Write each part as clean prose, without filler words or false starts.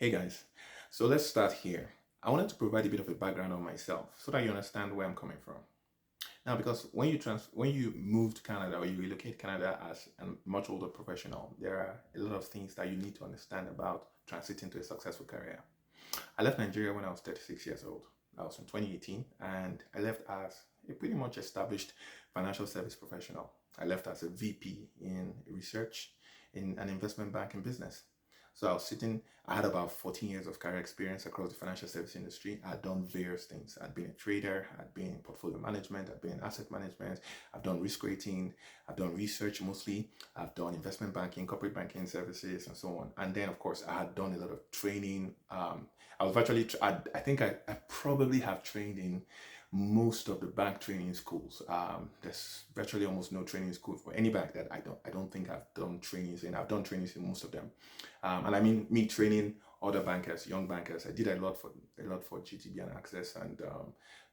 Hey guys, so let's start here. I wanted to provide a bit of a background on myself so that you understand where I'm coming from. Now, because when you move to Canada or you relocate to Canada as a much older professional, there are a lot of things that you need to understand about transiting to a successful career. I left Nigeria when I was 36 years old. That was in 2018, and I left as a pretty much established financial service professional. I left as a VP in research in an investment banking business. So I had about 14 years of career experience across the financial service industry. I had done various things. I'd been a trader, I'd been in portfolio management, I'd been in asset management, I've done risk rating, I've done research mostly, I've done investment banking, corporate banking services, and so on. And then, of course, I had done a lot of training. I was virtually, I think I probably have trained in most of the bank training schools. There's virtually almost no training school for any bank that I don't think I've done trainings in. I've done trainings in most of them. And I mean me training other bankers, young bankers. I did a lot for GTB and Access and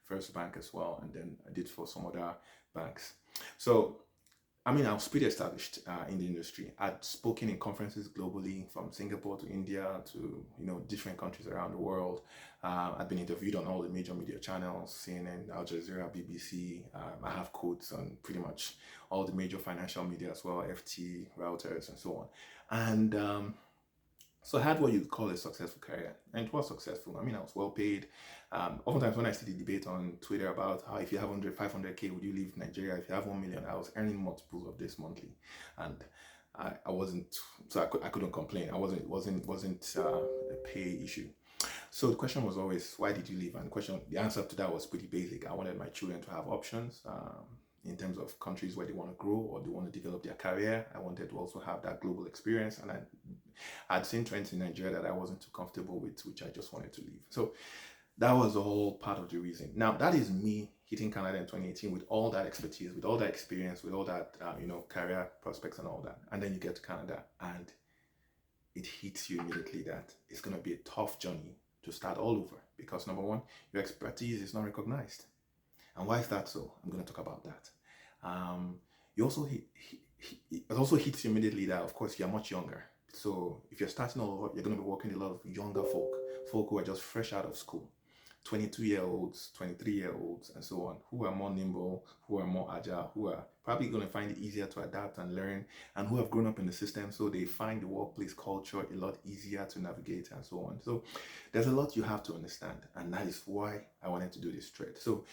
First Bank as well, and then I did for some other banks. So I mean, I was pretty established in the industry. I'd spoken in conferences globally, from Singapore to India to different countries around the world. I'd been interviewed on all the major media channels: CNN, Al Jazeera, BBC. I have quotes on pretty much all the major financial media as well, FT, Reuters, and so on. And so I had what you'd call a successful career, and it was successful. I mean, I was well paid. Oftentimes, when I see the debate on Twitter about how if you have 100, 500K, would you leave Nigeria? If you have 1 million, I was earning multiples of this monthly, and I wasn't, so I couldn't complain. I wasn't a pay issue. So the question was always, why did you leave? And the answer to that was pretty basic. I wanted my children to have options. In terms of countries where they want to grow or they want to develop their career. I wanted to also have that global experience, and I'd seen trends in Nigeria that I wasn't too comfortable with, which I just wanted to leave. So that was all part of the reason. Now, that is me hitting Canada in 2018 with all that expertise, with all that experience, with all that, career prospects and all that. And then you get to Canada and it hits you immediately that it's going to be a tough journey to start all over because, number one, your expertise is not recognized. And why is that so? I'm going to talk about that. You also it also hits you immediately that, of course, you're much younger. So if you're starting all over, you're going to be working with a lot of younger folk who are just fresh out of school. 22-year-olds, 23-year-olds, and so on, who are more nimble, who are more agile, who are probably going to find it easier to adapt and learn, and who have grown up in the system, so they find the workplace culture a lot easier to navigate and so on. So there's a lot you have to understand, and that is why I wanted to do this thread. So